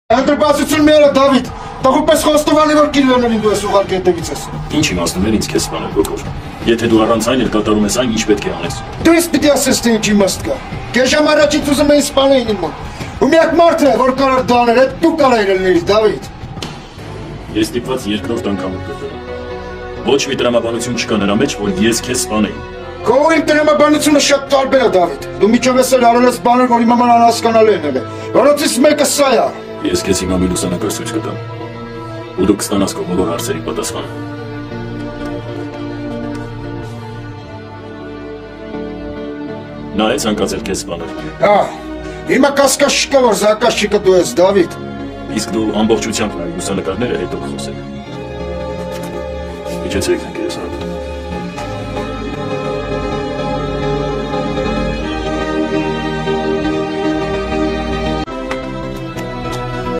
Ընտրպասություն մի արա Դավիթ, տղուպես խոստովանի, որ կիլիոներին դու ես ուղարկի հետևից ես։ Ինչ իմաստում էր ինձ քեզ սպանել, Գոգով։ Եթե դու առանց այն էլ կատարում ես այն, ինչ պետք է անես։ Դու ես պիտի ասես, թե ինչ իմաստ կա։ Քեզ ժամ առաջից ուզում էին սպանեին իմ մոտ։ Ու միակ մարդը, որ կարող դաներ, այդ դու կարող լինեիր, Դավիթ։ Ես ստիպված երկրորդ անգամ եմ գտնում։ Ոչ մի տրամաբանություն չկա նրա մեջ, որ ես քեզ սպանեի։ Քո իմ տրամաբանությունը շատ տարբեր է, Դավիթ։ Դու միջով ես արել ես բաներ, որ իմ համար անհասկանալի են եղել։ Որոնցից մեկը սա է։ Ես քեզ հիմա մի լուսանկար ցույց կտամ։ Ու դու կստանաս քո բոլոր հարցերի պատասխանը։ Նա է ցանկացել քեզ սպանել։ Հա, հիմա կասկած չկա, որ զակաշիկը դու ես, Դավիթ։ Իսկ դու ամբողջությամբ նայ լուսանկարները հետո խոսեք։ Իջեցեք։